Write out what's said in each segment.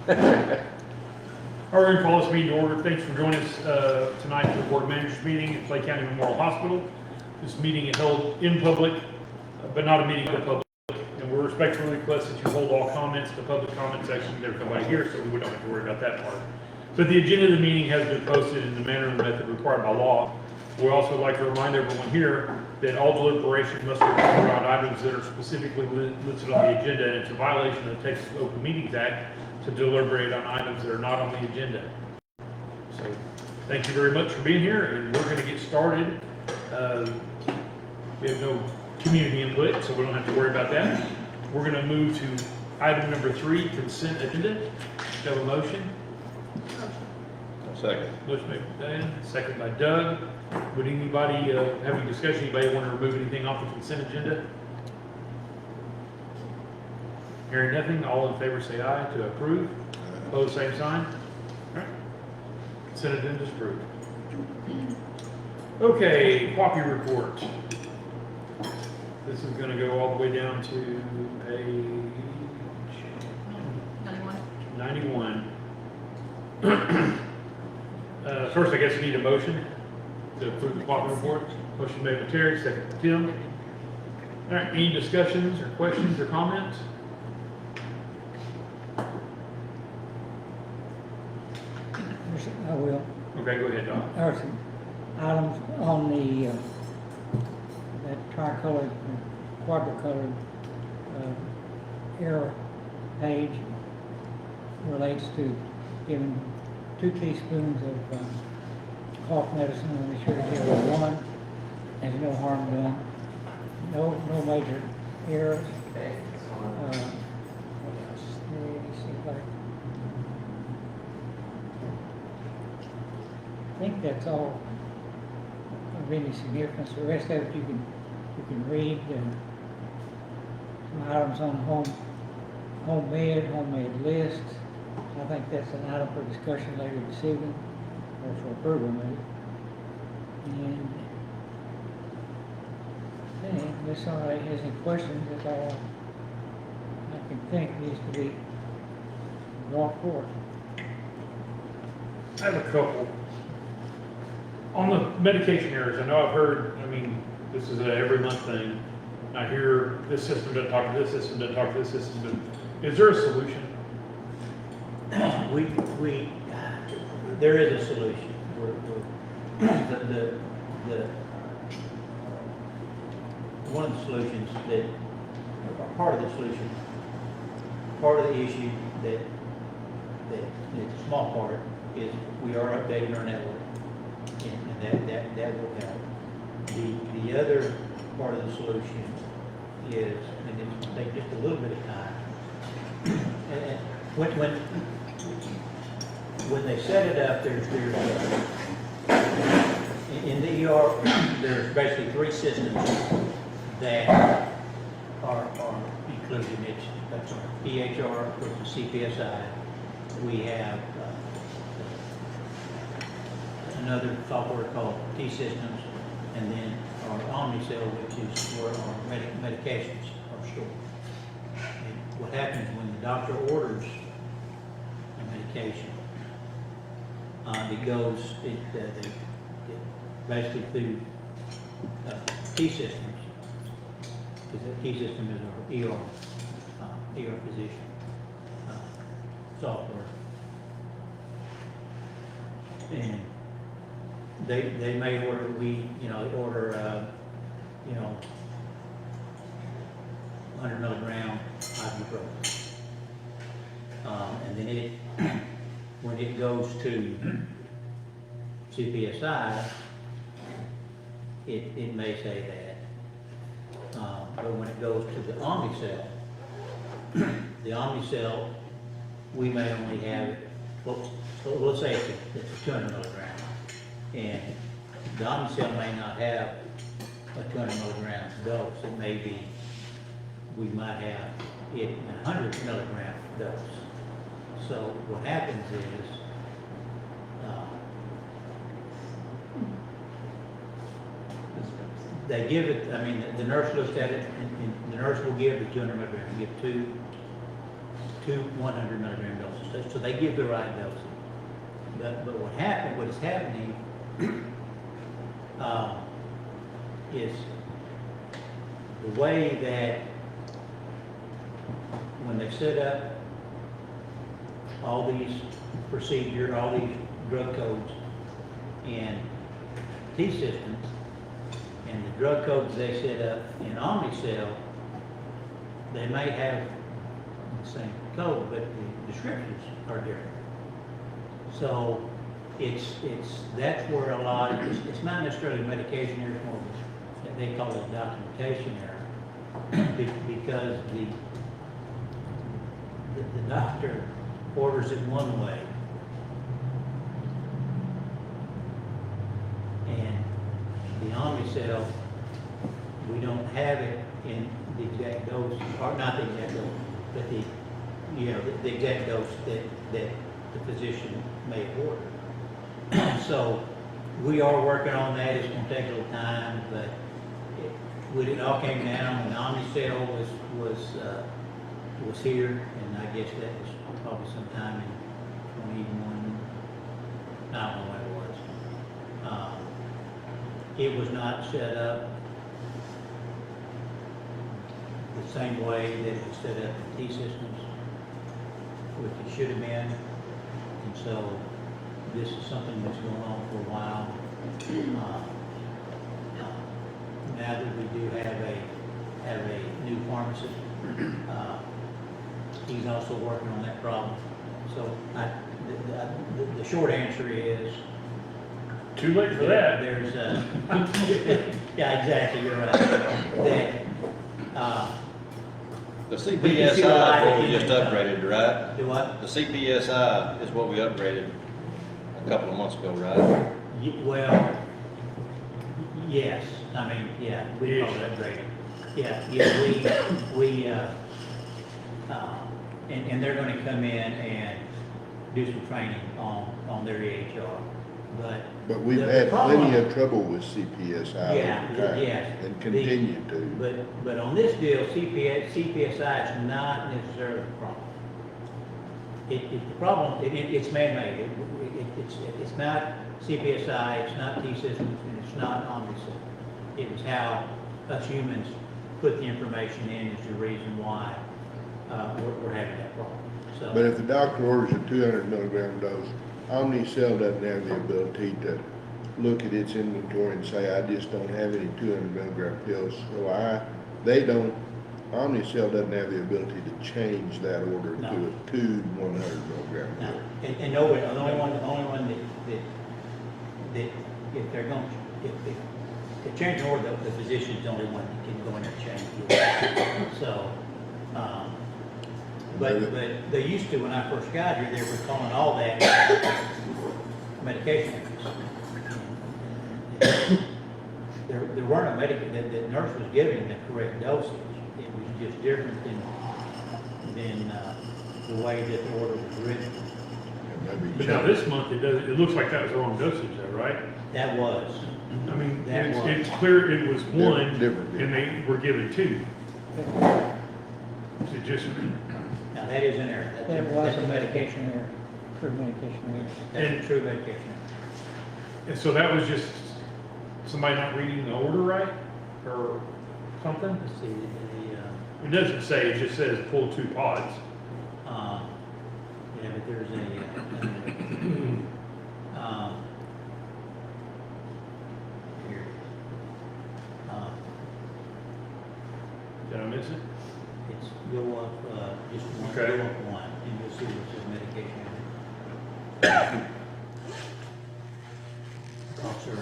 All right, call this meeting to order. Thanks for joining us tonight for the Board Managers meeting at Clay County Memorial Hospital. This meeting is held in public, but not a meeting for the public. And we respectfully request that you hold all comments to the public comment section. There's nobody here, so we don't have to worry about that part. But the agenda of the meeting has been posted in the manner and method required by law. We also like to remind everyone here that all deliberations must revolve around items that are specifically listed on the agenda, and it's a violation of the Texas Open Meetings Act to deliberate on items that are not on the agenda. So, thank you very much for being here, and we're going to get started. We have no community input, so we don't have to worry about that. We're going to move to item number 3, consent agenda. Do you have a motion? Second. Motion made by Dan, second by Doug. Would anybody have any discussion? Anybody want to remove anything off the consent agenda? Hearing nothing, all in favor say aye to approve. Opposed, same sign. All right. Consent agenda is approved. Okay, copy report. This is going to go all the way down to page 91. First, I guess we need a motion to approve the copy report. Motion made by Terry, second by Tim. All right, any discussions or questions or comments? I will. Okay, go ahead, Doc. There are some items on the, that tricolored, quadricolored, error page relates to giving 2 teaspoons of cough medicine when they should have given 1. There's no harm done. No major errors. What else? Let me see if I think that's all of any significance. The rest of it you can read. Some items on homemade list. I think that's an item for discussion later this evening, or for approval maybe. And unless somebody has any questions, that's all I can think needs to be brought forth. I have a couple. On the medication errors, I know I've heard, this is a every month thing. I hear this system doesn't talk to this system, doesn't talk to this system. Is there a solution? There is a solution. One of the solutions part of the solution, part of the issue that the small part is we are updating our network, and that will help. The other part of the solution is, and it's going to take just a little bit of time, and when they set it up, there's in the ER, there's basically 3 systems that are included. That's our PHR, which is CPSI. We have another software called T-Systems, and then our Omnicell, which is where our medications are stored. And what happens when the doctor orders a medication, it basically through T-Systems, because the T-System is our ER physician software. And they may order, order 100 milligram ibuprofen. And then when it goes to CPSI, it may say that. But when it goes to the Omnicell, we may only have it, well, so let's say it's a 200 milligram. And the Omnicell may not have a 200 milligram dose. It may be, we might have it in a 100 milligram dose. So what happens is, they give it, the nurse looks at it, and the nurse will give the 200 milligram, give two 100 milligram doses so they give the right dosage. But what is happening, is the way that when they set up all these procedures, all these drug codes in T-systems, and the drug codes they set up in Omnicell, they may have the same code, but the descriptions are different. So that's where a lot of, it's not necessarily medication error, it's more of they call it documentation error, because the doctor orders it one way, and the Omnicell, we don't have it in the exact dose, or not the exact dose, but the exact dose that the physician may have ordered. So we are working on that. It's going to take a little time, but when it all came down, when Omnicell was here, and I guess that was probably sometime in 21, I don't know when it was. It was not set up the same way that it was set up in T-systems, which it should have been. And so this is something that's going on for a while. Now that we do have a new pharmacist, he's also working on that problem. So the short answer is, Too late for that. there's yeah, exactly, you're right. That The We can see the CPSI light is what at we the just end of the upgraded, right? do what? The CPSI is what we upgraded a couple of months ago, right? Well, yes, I mean, yeah, we call it upgrading. Yeah, and they're gonna come in and do some training on their EHR, But we've the had problem- plenty of trouble with CPSI Yeah, over time, yes. and continue to. But on this deal, CPSI is not necessarily the problem. The problem, it's man-made. It's not CPSI, it's not T-systems, and it's not Omnicell. It was how us humans put the information in is the reason why we're having that problem. So, But if the doctor orders a 200 milligram dose, Omnicell doesn't have the ability to look at its inventory and say, I just don't have any 200 milligram pills. So Omnicell doesn't have the ability to change that order No. to a 100 milligram no, pill. and nobody, the only one that if they're going, if change an order, the physician's the only one that can go in there and change the order. So, but they used to, when I first got here, they were calling all that medication errors. There weren't a medication, the nurse was giving the correct dosage. It was just different than the way that the order was written. But now this month, it looks like that was the wrong dosage though, right? That was. I mean, That was. it's clear it was one, Different. and they were given two. It just, Now, that is an error. That was That's a medication error, true medication error. That's a true medication error. and so that was just somebody not reading the order right, or something? Let's see, It doesn't say, it just says pull 2 pods. yeah, but there's here. Did I miss it? It's go up, just one, Okay. go up one, and you'll see what says medication error. Officer,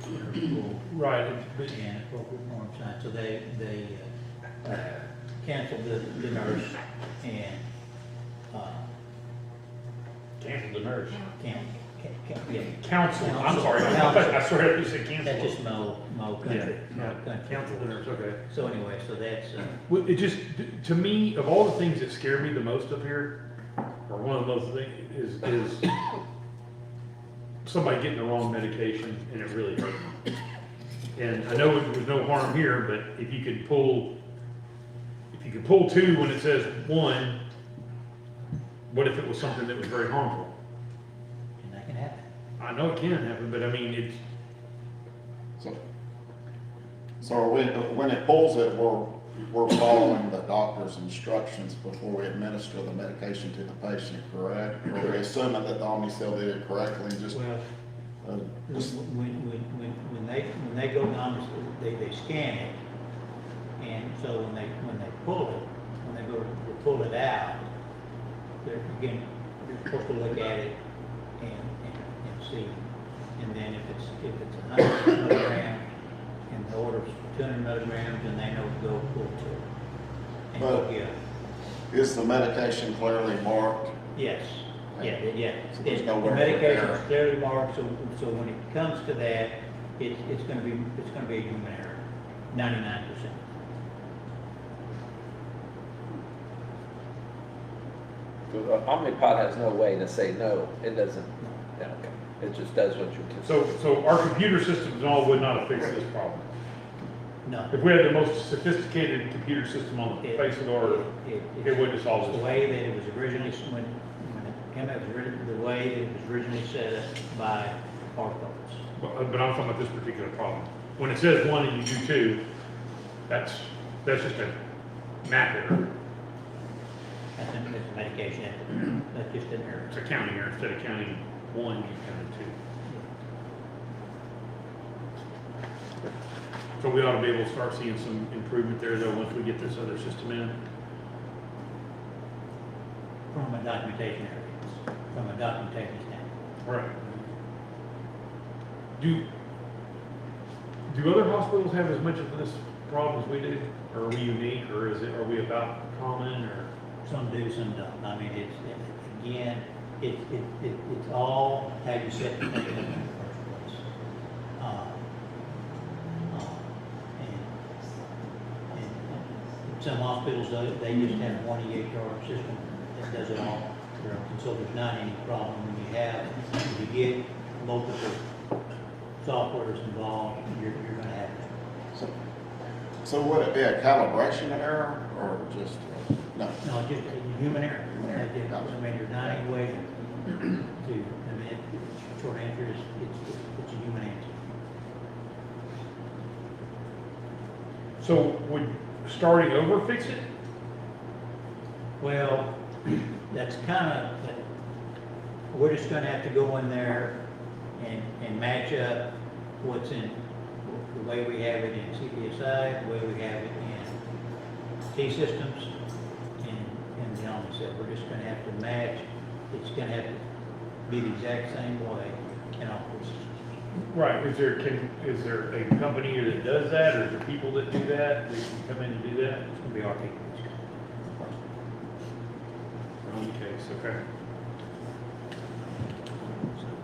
full, Right, but and appropriate form signed, so they canceled the nurse and, cancel the nurse. yeah. Council, I'm Council. sorry, I swear you said That's cancel. just Mo country. Yeah, Country. cancel the nurse, okay. So anyway, so that's, Well, it just, to me, of all the things that scare me the most up here, or one of the most things, is somebody getting the wrong medication and it really hurt them. And I know there's no harm here, but if you could pull 2 when it says 1, what if it was something that was very harmful? And that can happen. I know it can happen, but I mean, it's, So when it pulls it, we're following the doctor's instructions before we administer the medication to the patient, correct? Or we assuming that the Omnicell did it correctly and just, Well, just, when they go down, they scan it. And so when they pull it, when they go to pull it out, they're, again, you're supposed to look at it and see. And then if it's 100 milligrams and the order's 200 milligrams, then they know to go pull two. And go But- get it. is the medication clearly marked? Yes, yeah. So there's The nowhere for medication error. is clearly marked, so when it comes to that, it's gonna be a human error, 99%. Omnipod has no way to say no, it doesn't, yeah, okay. It just does what you can. so our computer systems and all would not have fixed this problem. No. If we had the most sophisticated computer system on the face of the earth, it wouldn't have solved It's this. the way that it was originally, when it came out, the way that it was originally set up by our folks. But I'm talking about this particular problem. When it says one and you do two, that's just a math error. That's a medication, that's just an error. It's a counting error. Instead of counting one, you count two. So we ought to be able to start seeing some improvement there though, once we get this other system in. From a documentation area, from a documentation standpoint. Right. Do other hospitals have as much of this problem as we do? Or are we unique, or are we about common, or? Some do, some don't. I mean, again, it's all how you set the thing up in the first place. And some hospitals, they just have one EHR system that does it all. And so there's not any problem when you get multiple softwares involved, you're gonna have it. So would it be a calibration error or just, no? No, just a human error. I mean, there's not any way to, I mean, short answer is, it's a human answer. So would starting over fix it? Well, that's kind of, we're just gonna have to go in there and match up what's in, the way we have it in CPSI, the way we have it in T-Systems, and the Omnicell. We're just gonna have to match, it's gonna have to be the exact same way in all three systems. Right, is there a company that does that, or is there people that do that, that can come in and do that? It's gonna be our people. On the case, okay.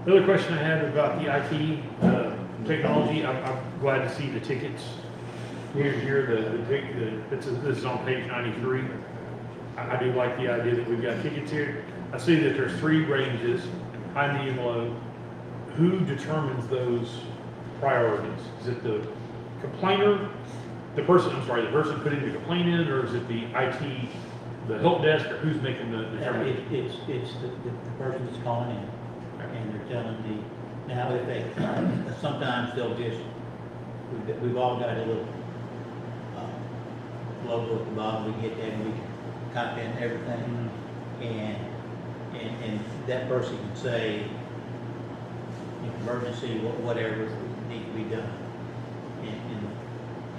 The other question I had about the IT technology, I'm glad to see the tickets here, this is on page 93. I do like the idea that we've got tickets here. I see that there's 3 ranges, high, medium, low. Who determines those priorities? Is it the complainer, the person putting the complaint in, or is it the IT, the help desk, or who's making the determination? It's the person that's calling in, and they're telling the, now if they, sometimes they'll just, we've all got a little logo at the bottom, we get that, and we can copy in everything, and that person can say, emergency, whatever needs to be done.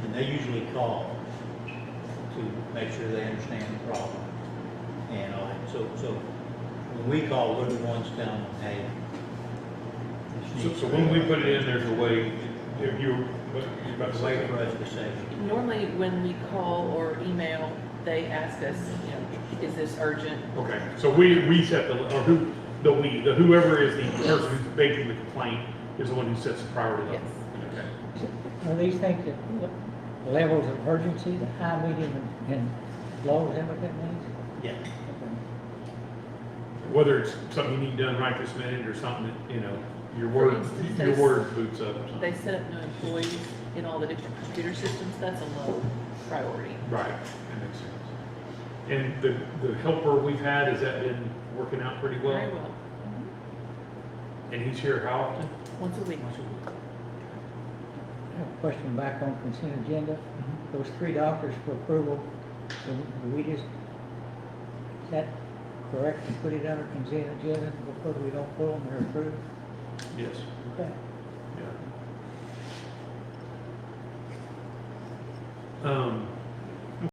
And they usually call to make sure they understand the problem. And so when we call, we're the ones telling them, hey. So when we put it in, there's a way, if you're about to There's a way say, for us to say, Normally, when we call or email, they ask us, is this urgent? okay, so we set whoever is the person who's making the complaint is the one who sets the priority level. Yes. Okay. Are these things that levels of urgency, the high, medium, and low, is that what that means? yeah. Whether it's something you need done right this minute or something that, your word boots up or something. They set up new employees in all the different computer systems, that's a low priority. Right, that makes sense. And the helper we've had, has that been working out pretty well? Very well. And he's here how often? Once a week. I have a question back on consent agenda. Those 3 doctors for approval, do we just, is that correct to put it under consent agenda before we don't pull them or approve? Yes. Okay.